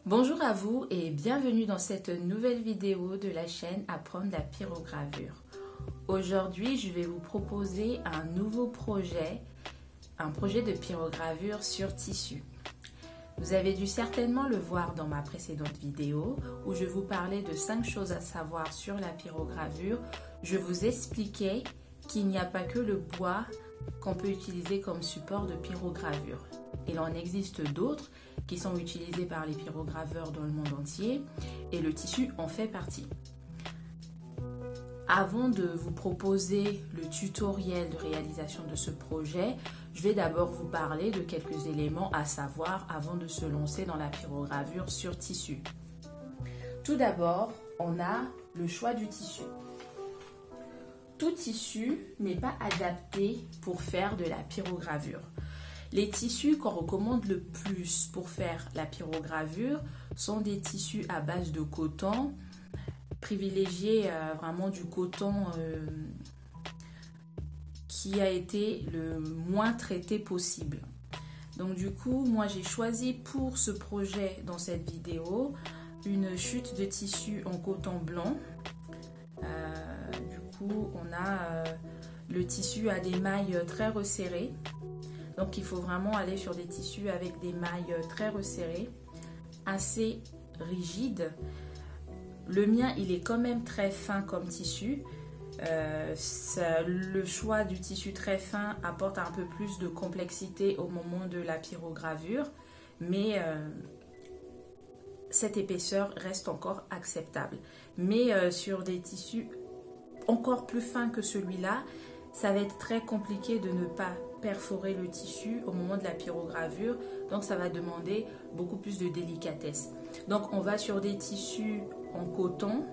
Bonjour à vous et bienvenue dans cette nouvelle vidéo de la chaîne Apprendre la pyrogravure. Aujourd'hui, je vais vous proposer un nouveau projet, un projet de pyrogravure sur tissu. Vous avez dû certainement le voir dans ma précédente vidéo où je vous parlais de 5 choses à savoir sur la pyrogravure. Je vous expliquais qu'il n'y a pas que le bois qu'on peut utiliser comme support de pyrogravure. Il en existe d'autres qui sont utilisés par les pyrograveurs dans le monde entier et le tissu en fait partie. Avant de vous proposer le tutoriel de réalisation de ce projet, je vais d'abord vous parler de quelques éléments à savoir avant de se lancer dans la pyrogravure sur tissu. Tout d'abord, on a le choix du tissu. Tout tissu n'est pas adapté pour faire de la pyrogravure. Les tissus qu'on recommande le plus pour faire la pyrogravure sont des tissus à base de coton. Privilégiez vraiment du coton qui a été le moins traité possible. Donc du coup, moi j'ai choisi pour ce projet dans cette vidéo une chute de tissu en coton blanc. Du coup, on a le tissu à des mailles très resserrées. Donc il faut vraiment aller sur des tissus avec des mailles très resserrées, assez rigides. Le mien, il est quand même très fin comme tissu. Le choix du tissu très fin apporte un peu plus de complexité au moment de la pyrogravure, mais cette épaisseur reste encore acceptable. Mais sur des tissus encore plus fins que celui-là, ça va être très compliqué de ne pas perforer le tissu au moment de la pyrogravure, donc ça va demander beaucoup plus de délicatesse. Donc on va sur des tissus en coton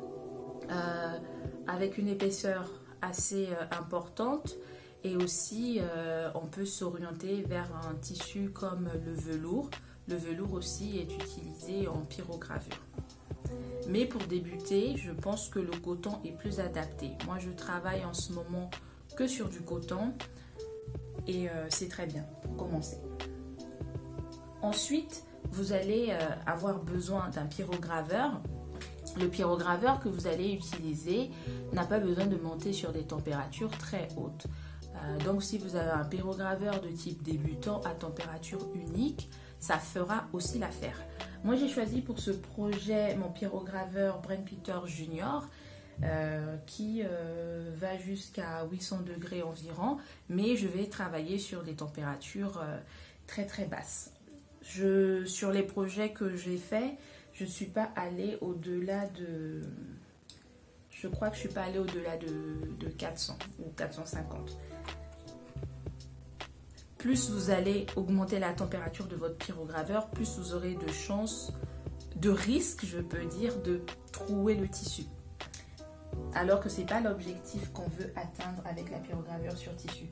avec une épaisseur assez importante et aussi on peut s'orienter vers un tissu comme le velours. Le velours aussi est utilisé en pyrogravure. Mais pour débuter, je pense que le coton est plus adapté. Moi je travaille en ce moment que sur du coton et c'est très bien pour commencer. Ensuite, vous allez avoir besoin d'un pyrograveur. Le pyrograveur que vous allez utiliser n'a pas besoin de monter sur des températures très hautes. Donc si vous avez un pyrograveur de type débutant à température unique, ça fera aussi l'affaire. Moi j'ai choisi pour ce projet mon pyrograveur Brent-Peter Junior qui va jusqu'à 800 degrés environ, mais je vais travailler sur des températures très très basses. Sur les projets que j'ai fait, je ne suis pas allée au-delà de... Je crois que je ne suis pas allée au-delà de 400 ou 450. Plus vous allez augmenter la température de votre pyrograveur, plus vous aurez de chances, de risque, je peux dire, de trouer le tissu. Alors que ce n'est pas l'objectif qu'on veut atteindre avec la pyrogravure sur tissu.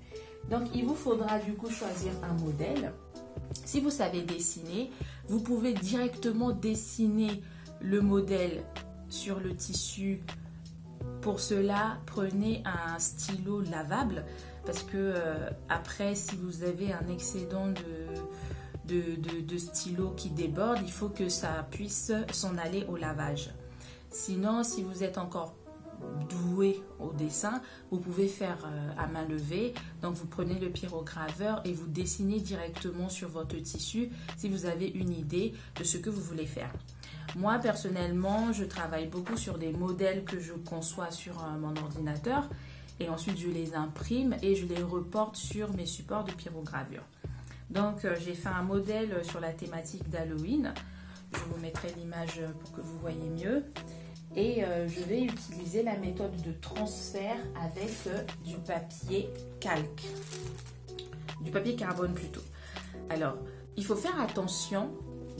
Donc il vous faudra du coup choisir un modèle. Si vous savez dessiner, vous pouvez directement dessiner le modèle sur le tissu. Pour cela, prenez un stylo lavable parce que après, si vous avez un excédent de stylo qui déborde, il faut que ça puisse s'en aller au lavage. Sinon, si vous êtes encore doué au dessin, vous pouvez faire à main levée. Donc vous prenez le pyrograveur et vous dessinez directement sur votre tissu si vous avez une idée de ce que vous voulez faire. Moi personnellement, je travaille beaucoup sur des modèles que je conçois sur mon ordinateur et ensuite je les imprime et je les reporte sur mes supports de pyrogravure. Donc j'ai fait un modèle sur la thématique d'Halloween. Je vous mettrai l'image pour que vous voyez mieux. Et je vais utiliser la méthode de transfert avec du papier calque, du papier carbone plutôt. Alors, il faut faire attention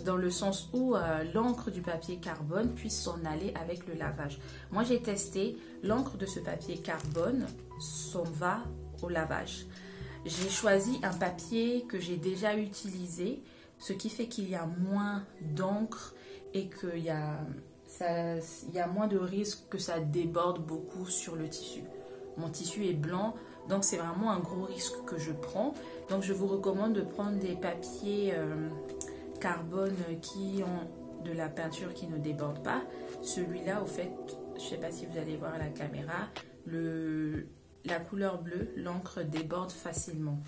dans le sens où l'encre du papier carbone puisse s'en aller avec le lavage. Moi, j'ai testé, l'encre de ce papier carbone s'en va au lavage. J'ai choisi un papier que j'ai déjà utilisé, ce qui fait qu'il y a moins d'encre et qu'il y a... il y a moins de risque que ça déborde beaucoup sur le tissu. Mon tissu est blanc, donc c'est vraiment un gros risque que je prends. Donc je vous recommande de prendre des papiers carbone qui ont de la peinture qui ne déborde pas. Celui-là, au fait, je ne sais pas si vous allez voir à la caméra, la couleur bleue, l'encre déborde facilement.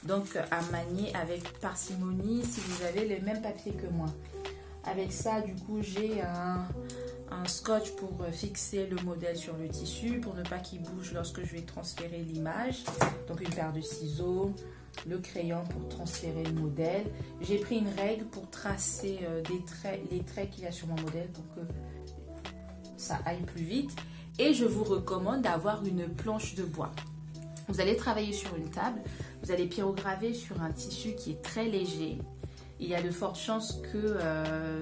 Donc à manier avec parcimonie si vous avez le même papier que moi. Avec ça, du coup, j'ai un scotch pour fixer le modèle sur le tissu, pour ne pas qu'il bouge lorsque je vais transférer l'image. Donc une paire de ciseaux, le crayon pour transférer le modèle. J'ai pris une règle pour tracer les traits qu'il y a sur mon modèle pour que ça aille plus vite. Et je vous recommande d'avoir une planche de bois. Vous allez travailler sur une table, vous allez pyrograver sur un tissu qui est très léger. Il y a de fortes chances que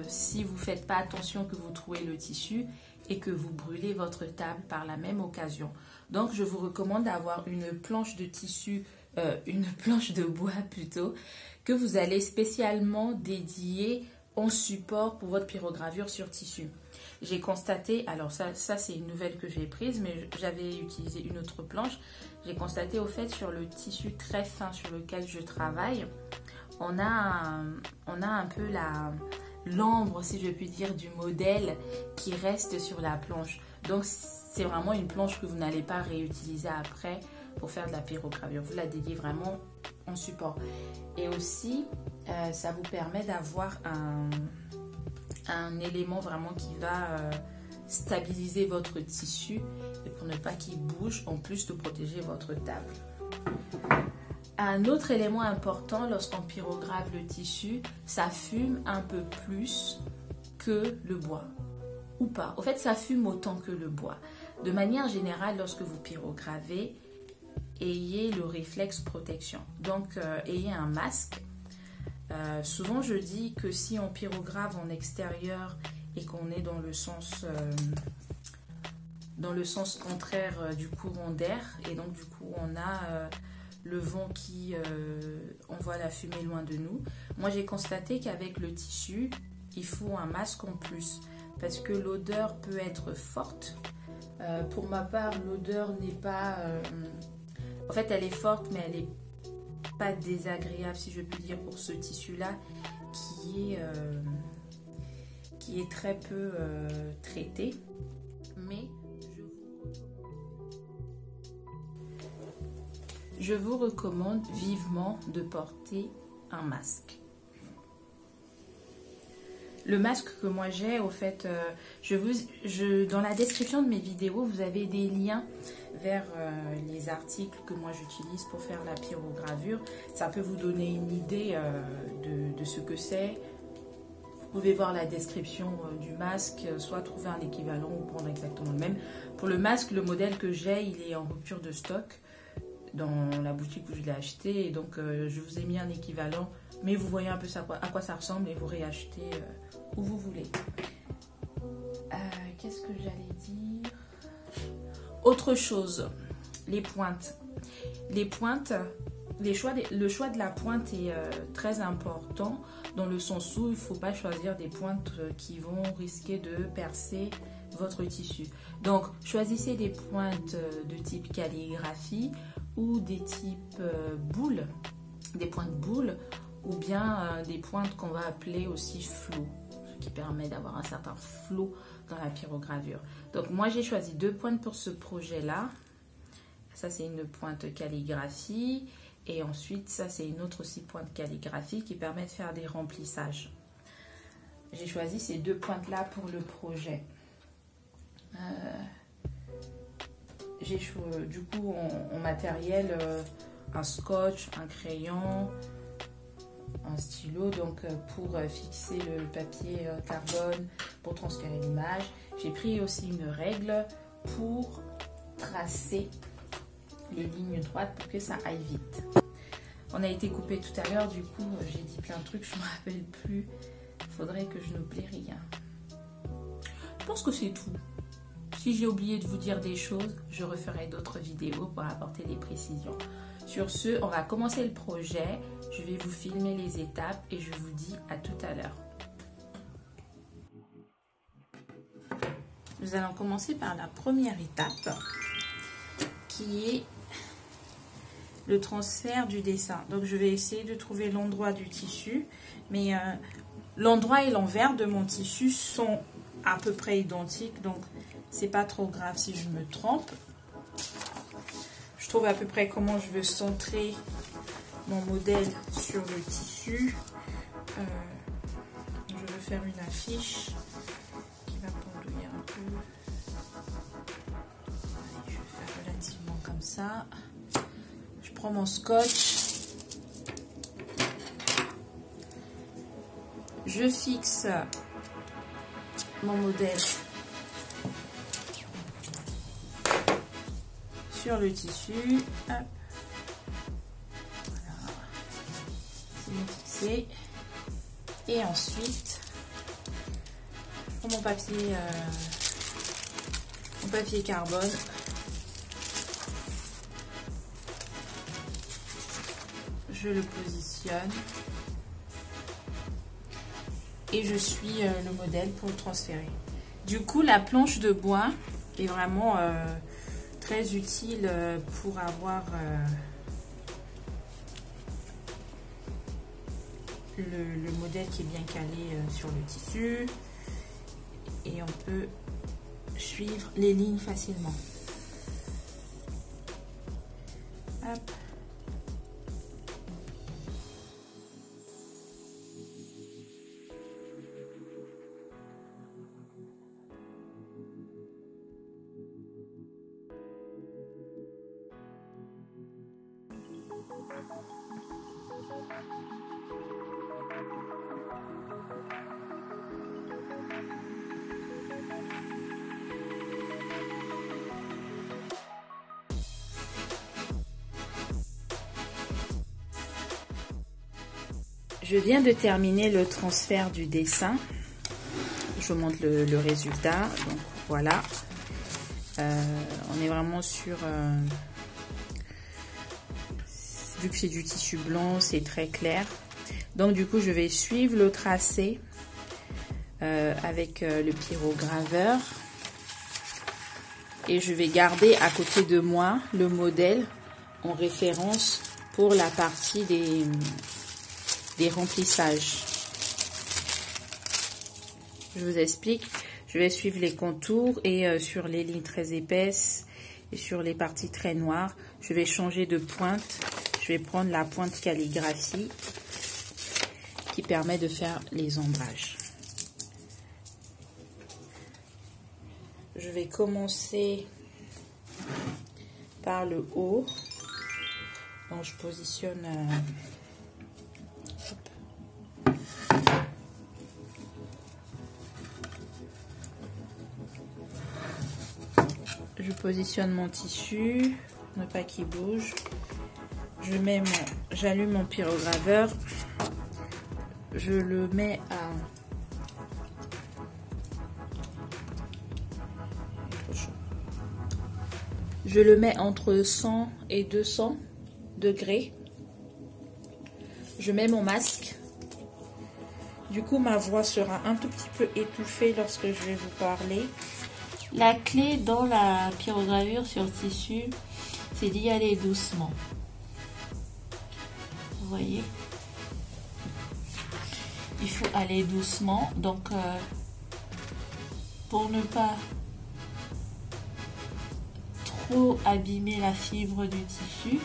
si vous ne faites pas attention que vous trouez le tissu et que vous brûlez votre table par la même occasion. Donc je vous recommande d'avoir une planche de tissu, une planche de bois plutôt, que vous allez spécialement dédier en support pour votre pyrogravure sur tissu. J'ai constaté, alors ça c'est une nouvelle que j'ai prise, mais j'avais utilisé une autre planche. J'ai constaté au fait sur le tissu très fin sur lequel je travaille, on a un peu l'ombre, si je puis dire, du modèle qui reste sur la planche. Donc c'est vraiment une planche que vous n'allez pas réutiliser après pour faire de la pyrogravure. Vous la dédiez vraiment en support. Et aussi, ça vous permet d'avoir un élément vraiment qui va stabiliser votre tissu et pour ne pas qu'il bouge, en plus de protéger votre table. Un autre élément important lorsqu'on pyrograve le tissu, ça fume un peu plus que le bois. Ou pas. Au fait, ça fume autant que le bois. De manière générale, lorsque vous pyrogravez, ayez le réflexe protection. Donc, ayez un masque. Souvent, je dis que si on pyrograve en extérieur et qu'on est dans le sens contraire du courant d'air, et donc du coup, on a le vent qui envoie la fumée loin de nous. Moi, j'ai constaté qu'avec le tissu, il faut un masque en plus parce que l'odeur peut être forte. Pour ma part, l'odeur n'est pas... en fait, elle est forte, mais elle n'est pas désagréable, si je puis dire, pour ce tissu-là qui est très peu traité. Mais je vous recommande vivement de porter un masque. Le masque que moi j'ai, au fait, dans la description de mes vidéos, vous avez des liens vers les articles que moi j'utilise pour faire la pyrogravure. Ça peut vous donner une idée de ce que c'est. Vous pouvez voir la description du masque, soit trouver un équivalent ou prendre exactement le même. Pour le masque, le modèle que j'ai, il est en rupture de stock dans la boutique où je l'ai acheté. Et donc, je vous ai mis un équivalent. Mais vous voyez un peu à quoi ça ressemble et vous réachetez où vous voulez. Qu'est-ce que j'allais dire? Autre chose, les pointes. Les pointes, le choix de la pointe est très important dans le sens où il ne faut pas choisir des pointes qui vont risquer de percer votre tissu. Donc, choisissez des pointes de type calligraphie ou des types boules, des pointes boules ou bien des pointes qu'on va appeler aussi flot, ce qui permet d'avoir un certain flot dans la pyrogravure. Donc moi j'ai choisi 2 pointes pour ce projet-là. Ça c'est une pointe calligraphie et ensuite ça c'est une autre aussi pointe calligraphie qui permet de faire des remplissages. J'ai choisi ces 2 pointes-là pour le projet. J'ai du coup en matériel un scotch, un crayon, un stylo donc pour fixer le papier carbone pour transférer l'image. J'ai pris aussi une règle pour tracer les lignes droites pour que ça aille vite. On a été coupé tout à l'heure, du coup j'ai dit plein de trucs, je ne me rappelle plus. Il faudrait que je n'oublie rien. Je pense que c'est tout. Si j'ai oublié de vous dire des choses, je referai d'autres vidéos pour apporter des précisions. Sur ce, on va commencer le projet. Je vais vous filmer les étapes et je vous dis à tout à l'heure. Nous allons commencer par la première étape qui est le transfert du dessin. Donc je vais essayer de trouver l'endroit du tissu, mais L'endroit et l'envers de mon tissu sont à peu près identiques, donc c'est pas trop grave si je me trompe. Je trouve à peu près comment je veux centrer mon modèle sur le tissu. Je vais faire une affiche qui va pendouiller un peu. Allez, je vais faire relativement comme ça. Je prends mon scotch. Je fixe mon modèle sur le tissu. Hop. Voilà. C'est bien fixé. Et ensuite, je prends mon papier carbone. Je le positionne. Et je suis le modèle pour le transférer. Du coup, la planche de bois est vraiment très utile pour avoir le modèle qui est bien calé sur le tissu. Et on peut suivre les lignes facilement. Hop. Je viens de terminer le transfert du dessin. Je vous montre le résultat. Donc voilà. On est vraiment sur... vu que c'est du tissu blanc, c'est très clair. Donc du coup, je vais suivre le tracé avec le pyrograveur. Et je vais garder à côté de moi le modèle en référence pour la partie des remplissages. Je vous explique. Je vais suivre les contours et sur les lignes très épaisses et sur les parties très noires, je vais changer de pointe. Je vais prendre la pointe calligraphie qui permet de faire les ombrages. Je vais commencer par le haut. Donc je positionne mon tissu, ne pas qu'il bouge. J'allume mon pyrograveur. Je le mets à entre 100 et 200 degrés. Je mets mon masque. Du coup, ma voix sera un tout petit peu étouffée lorsque je vais vous parler. La clé dans la pyrogravure sur tissu, c'est d'y aller doucement. Vous voyez? Il faut aller doucement. Donc, pour ne pas trop abîmer la fibre du tissu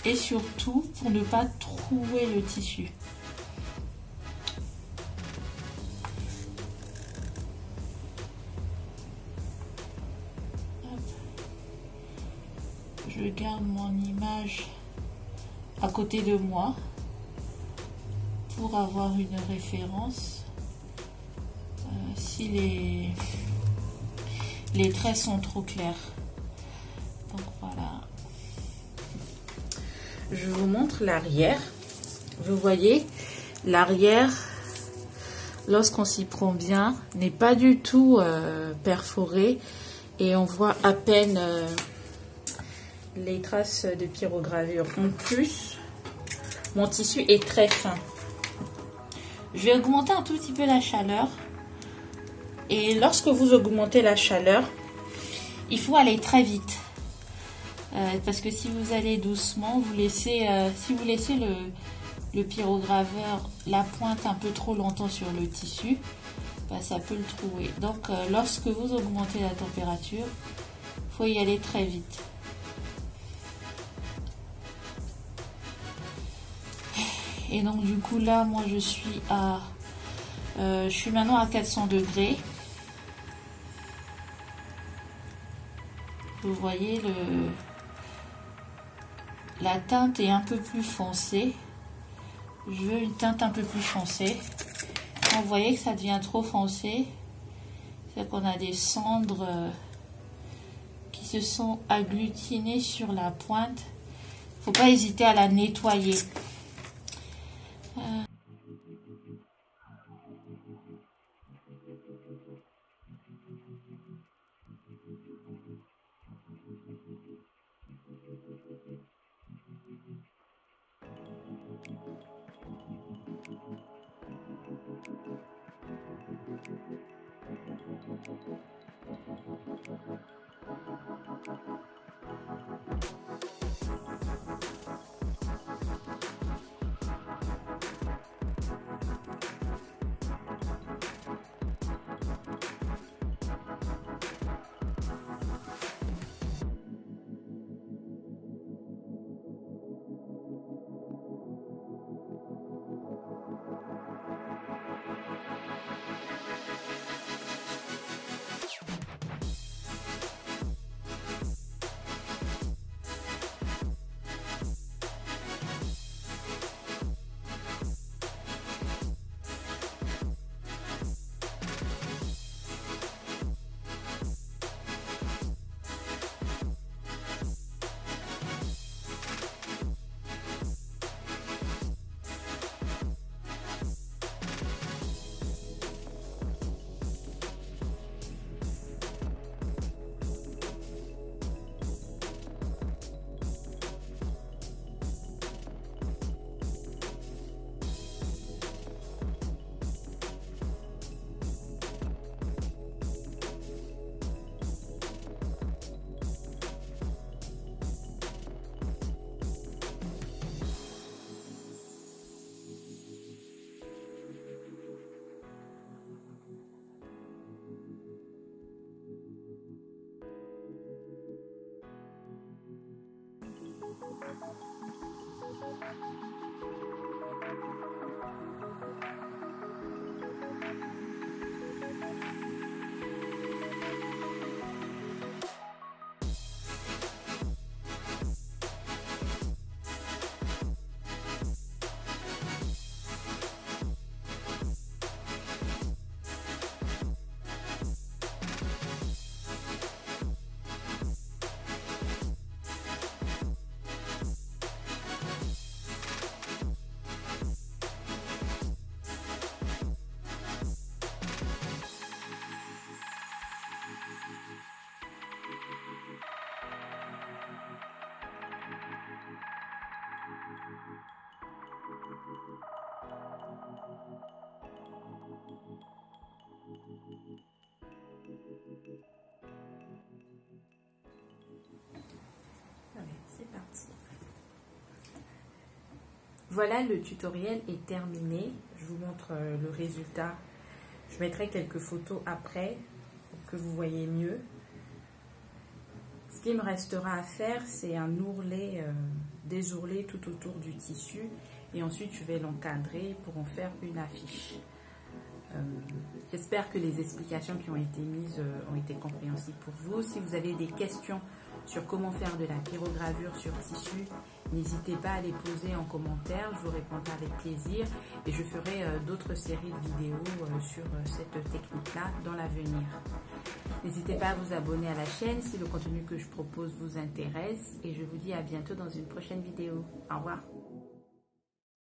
et surtout pour ne pas trouer le tissu. Je garde mon image à côté de moi pour avoir une référence si les traits sont trop clairs. Donc voilà. Je vous montre l'arrière. Vous voyez, l'arrière, lorsqu'on s'y prend bien, n'est pas du tout perforé et on voit à peine les traces de pyrogravure. En plus, mon tissu est très fin. Je vais augmenter un tout petit peu la chaleur. Et lorsque vous augmentez la chaleur, il faut aller très vite. Parce que si vous allez doucement, si vous laissez le pyrograveur la pointe un peu trop longtemps sur le tissu, ça peut le trouer. Donc lorsque vous augmentez la température, il faut y aller très vite. Et donc du coup là, moi je suis maintenant à 400 degrés. Vous voyez, la teinte est un peu plus foncée. Je veux une teinte un peu plus foncée. Quand vous voyez que ça devient trop foncé, c'est qu'on a des cendres qui se sont agglutinées sur la pointe. Il ne faut pas hésiter à la nettoyer. Voilà, le tutoriel est terminé. Je vous montre le résultat. Je mettrai quelques photos après pour que vous voyez mieux. Ce qu'il me restera à faire, c'est un ourlet, désourlet tout autour du tissu. Et ensuite, je vais l'encadrer pour en faire une affiche. J'espère que les explications qui ont été mises ont été compréhensibles pour vous. Si vous avez des questions sur comment faire de la pyrogravure sur tissu, n'hésitez pas à les poser en commentaire, je vous répondrai avec plaisir et je ferai d'autres séries de vidéos sur cette technique-là dans l'avenir. N'hésitez pas à vous abonner à la chaîne si le contenu que je propose vous intéresse et je vous dis à bientôt dans une prochaine vidéo. Au revoir.